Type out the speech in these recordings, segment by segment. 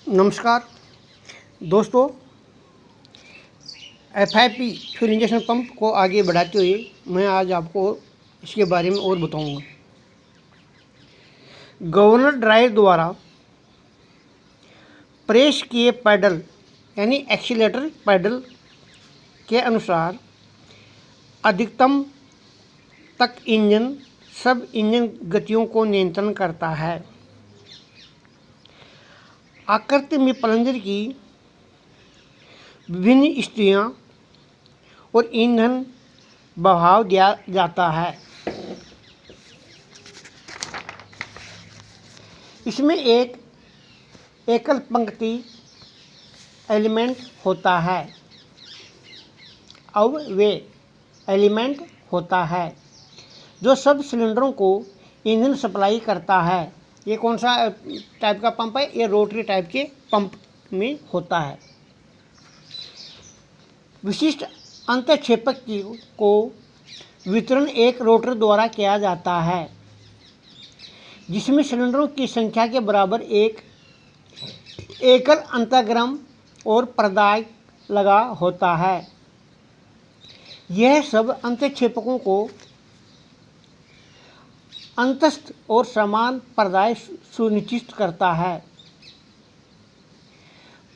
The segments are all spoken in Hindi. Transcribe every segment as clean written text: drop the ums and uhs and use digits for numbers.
नमस्कार दोस्तों, एफआईपी फ्यूल इंजेक्शन पंप को आगे बढ़ाते हुए मैं आज आपको इसके बारे में और बताऊंगा। गवर्नर ड्राइव द्वारा प्रेस किए पैडल यानी एक्सीलेटर पैडल के अनुसार अधिकतम तक इंजन सब इंजन गतियों को नियंत्रण करता है। आकृति में प्लंजर की विभिन्न स्थितियाँ और ईंधन बहाव दिया जाता है। इसमें एक एकल पंक्ति एलिमेंट होता है। अब वे एलिमेंट होता है जो सब सिलेंडरों को ईंधन सप्लाई करता है। ये कौन सा टाइप का पंप है? ये रोटरी टाइप के पंप में होता है। विशिष्ट अंतःक्षेपक को वितरण एक रोटर द्वारा किया जाता है जिसमें सिलेंडरों की संख्या के बराबर एक एकल अंतःग्रम और पर्दाय लगा होता है। यह सब अंतःक्षेपकों को अंतस्थ और समान पर्दाय सुनिश्चित करता है।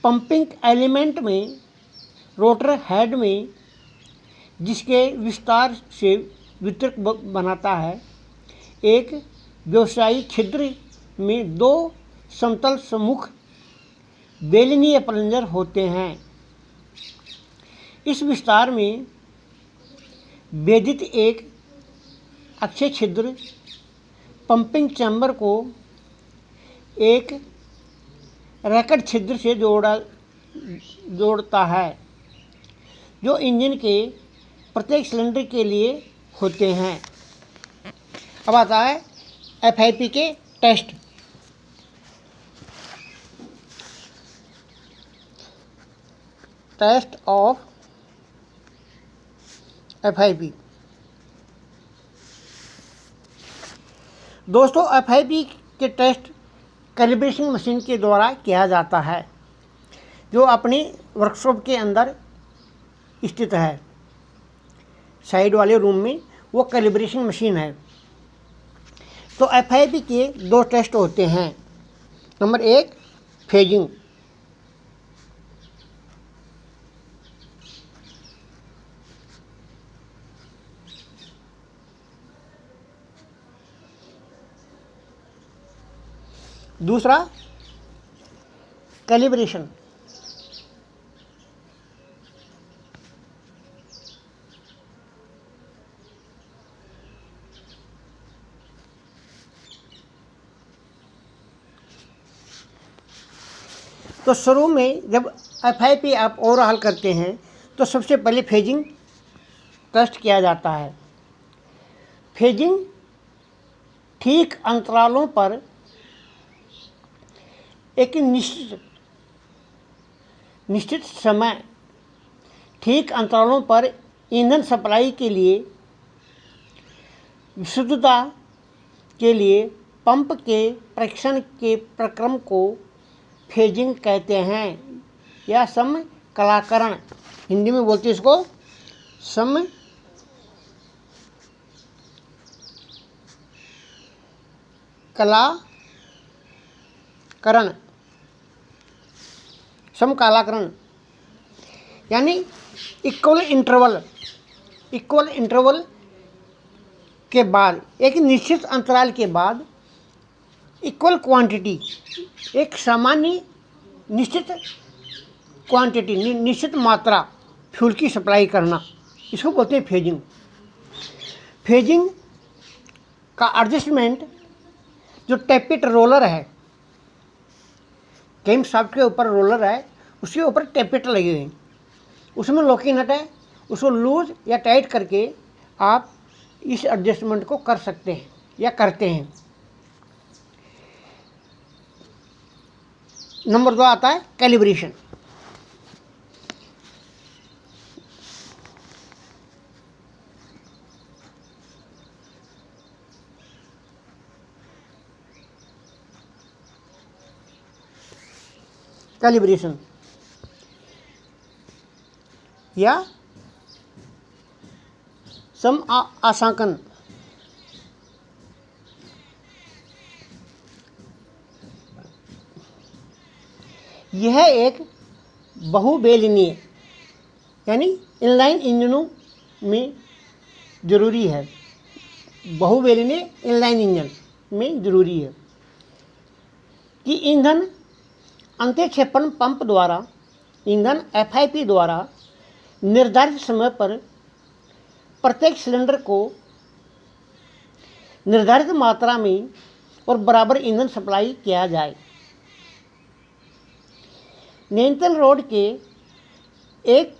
पंपिंग एलिमेंट में रोटर हेड में जिसके विस्तार से वितरक बनाता है, एक व्यावसायिक छिद्र में दो समतल सम्मुख बेलनीय प्लंजर होते हैं। इस विस्तार में वेदित एक अक्षय छिद्र पंपिंग चैम्बर को एक रैकेट छिद्र से जोड़ता है जो इंजन के प्रत्येक सिलेंडर के लिए होते हैं। अब आता है एफआईपी के टेस्ट। Test of FIP. दोस्तों, एफआईपी के टेस्ट कैलिब्रेशन मशीन के द्वारा किया जाता है जो अपनी वर्कशॉप के अंदर स्थित है। साइड वाले रूम में वो कैलिब्रेशन मशीन है। तो एफआईपी के दो टेस्ट होते हैं। नंबर एक, फेजिंग। दूसरा, कैलिब्रेशन। तो शुरू में जब एफआईपी आप ओवरहाल करते हैं तो सबसे पहले फेजिंग टेस्ट किया जाता है। फेजिंग ठीक अंतरालों पर एक निश्चित समय ठीक अंतरालों पर ईंधन सप्लाई के लिए विशुद्धता के लिए पंप के परीक्षण के प्रक्रम को फेजिंग कहते हैं या समकलाकरण। हिंदी में बोलते हैं इसको समकालाकरण यानी इक्वल इंटरवल के बाद, एक निश्चित अंतराल के बाद इक्वल क्वांटिटी, एक सामान्य निश्चित क्वांटिटी, निश्चित मात्रा फ्यूल की सप्लाई करना, इसको बोलते हैं फेजिंग। फेजिंग का एडजस्टमेंट जो टैपिट रोलर है, कैम शाफ्ट के ऊपर रोलर है, उसके ऊपर टैपिट लगे हुए हैं, उसमें लॉकिंग नट है, उसको लूज या टाइट करके आप इस एडजस्टमेंट को कर सकते हैं या करते हैं। नंबर 2 आता है कैलिब्रेशन। कैलिब्रेशन या आंशांकन। यह एक बहुबेलनीय यानी इनलाइन इंजनों में ज़रूरी है। बहुबेलनीय इनलाइन इंजन में ज़रूरी है कि ईंधन अंत्यक्षेपण पंप द्वारा ईंधन FIP द्वारा निर्धारित समय पर प्रत्येक सिलेंडर को निर्धारित मात्रा में और बराबर ईंधन सप्लाई किया जाए। नियंत्रण रोड के एक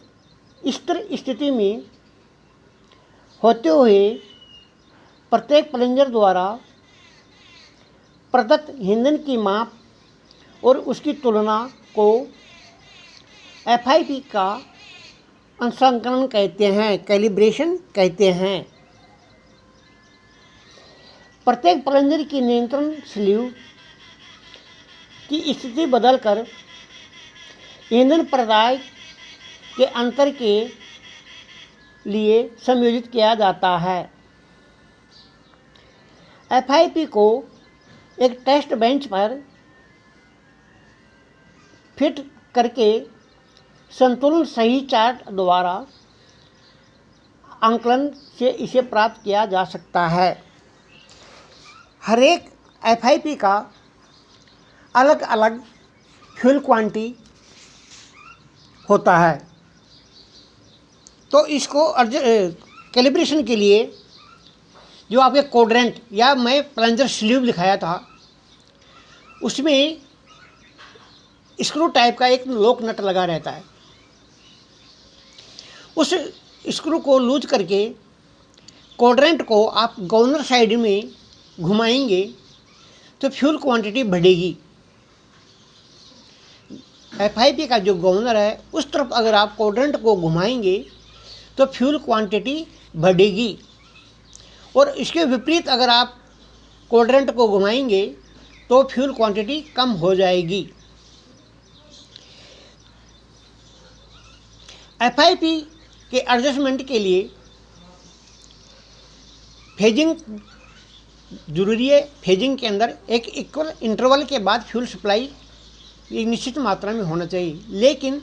स्थिर स्थिति में होते हुए प्रत्येक प्लंजर द्वारा प्रदत्त ईंधन की माप और उसकी तुलना को FIP का अंशांकन कहते हैं, कैलिब्रेशन कहते हैं। प्रत्येक प्लंजर की नियंत्रण स्लीव की स्थिति बदलकर ईंधन प्रदाय के अंतर के लिए समायोजित किया जाता है। FIP को एक टेस्ट बेंच पर फिट करके संतुलन सही चार्ट द्वारा आंकलन से इसे प्राप्त किया जा सकता है। हर एक FIP का अलग अलग फ्यूल क्वांटिटी होता है। तो इसको कैलिब्रेशन के लिए जो आपके क्वाड्रेंट या मैं प्लंजर स्लीव दिखाया था उसमें स्क्रू टाइप का एक लॉक नट लगा रहता है। उस स्क्रू को लूज करके क्वाड्रेंट को आप गवर्नर साइड में घुमाएंगे तो फ्यूल क्वांटिटी बढ़ेगी। FIP का जो गवर्नर है उस तरफ अगर आप क्वाड्रेंट को घुमाएंगे तो फ्यूल क्वांटिटी बढ़ेगी और इसके विपरीत अगर आप क्वाड्रेंट को घुमाएंगे तो फ्यूल क्वांटिटी कम हो जाएगी। FIP के एडजस्टमेंट के लिए फेजिंग जरूरी है। फेजिंग के अंदर एक इक्वल इंटरवल के बाद फ्यूल सप्लाई एक निश्चित मात्रा में होना चाहिए, लेकिन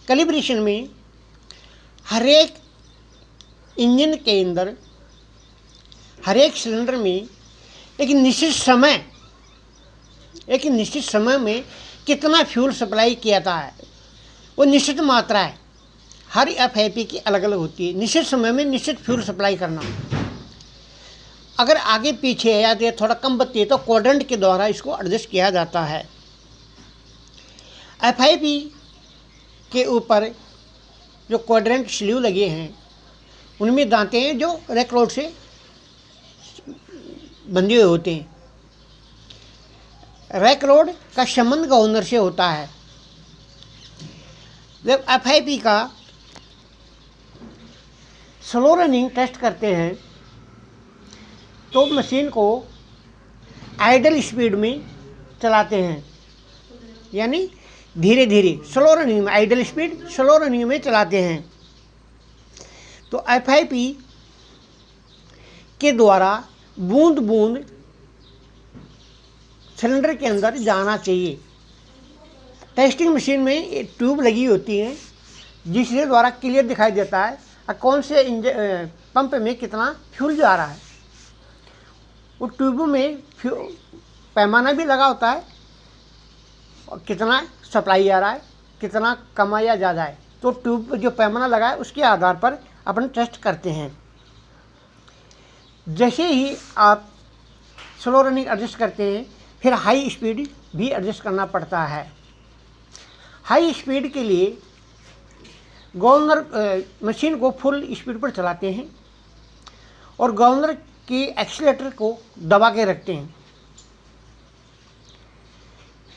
कैलिब्रेशन में हर एक इंजन के अंदर हर एक सिलेंडर में एक निश्चित समय में कितना फ्यूल सप्लाई किया जाता है वो निश्चित मात्रा है। हर FIP की अलग अलग होती है। निश्चित समय में निश्चित फ्यूल सप्लाई करना, अगर आगे पीछे या थोड़ा कम बत्ती है तो क्वाड्रेंट के द्वारा इसको एडजस्ट किया जाता है। FIP के ऊपर जो क्वाड्रेंट स्लीव लगे हैं उनमें दांते हैं जो रैक रोड से बंधे हुए होते हैं। रैक रोड का संबंध गवर्नर से होता है। जब FIP का स्लो रनिंग टेस्ट करते हैं तो मशीन को आइडल स्पीड में चलाते हैं, यानी धीरे धीरे स्लो रनिंग में, आइडल स्पीड स्लो रनिंग में चलाते हैं। तो FIP के द्वारा बूंद बूंद सिलेंडर के अंदर जाना चाहिए। टेस्टिंग मशीन में एक ट्यूब लगी होती है जिसके द्वारा क्लियर दिखाई देता है कौन से पंप में कितना फ्यूल जा रहा है। वो ट्यूब में पैमाना भी लगा होता है और कितना सप्लाई आ रहा है, कितना कम या ज़्यादा है। तो ट्यूब पर जो पैमाना लगा है उसके आधार पर अपन टेस्ट करते हैं। जैसे ही आप स्लो रनिंग एडजस्ट करते हैं फिर हाई स्पीड भी एडजस्ट करना पड़ता है। हाई स्पीड के लिए गवर्नर मशीन को फुल स्पीड पर चलाते हैं और गवर्नर की एक्सीलेटर को दबा के रखते हैं।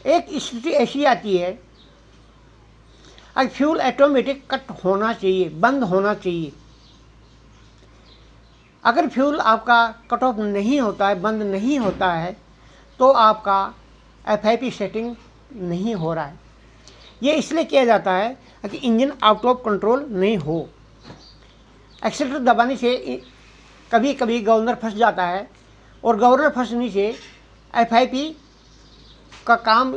एक स्थिति ऐसी आती है अब फ्यूल ऑटोमेटिक कट होना चाहिए, बंद होना चाहिए। अगर फ्यूल आपका कट ऑफ नहीं होता है, बंद नहीं होता है, तो आपका FIP सेटिंग नहीं हो रहा है। ये इसलिए किया जाता है कि इंजन आउट ऑफ कंट्रोल नहीं हो। एक्सीलरेटर दबाने से कभी कभी गवर्नर फंस जाता है और गवर्नर फंसने से FIP का काम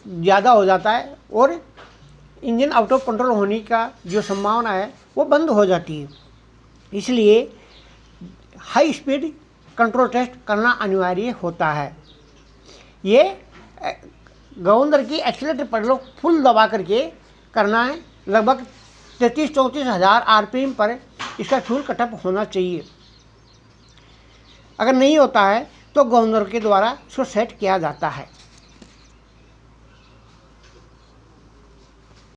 ज़्यादा हो जाता है और इंजन आउट ऑफ कंट्रोल होने का जो संभावना है वो बंद हो जाती है। इसलिए हाई स्पीड कंट्रोल टेस्ट करना अनिवार्य होता है। ये गवर्नर की एक्सीलरेटर पेडल फुल दबा करके करना है। लगभग 33-34 हज़ार RPM पर इसका फ्यूल कटअप होना चाहिए। अगर नहीं होता है तो गवर्नर के द्वारा इसको सेट किया जाता है।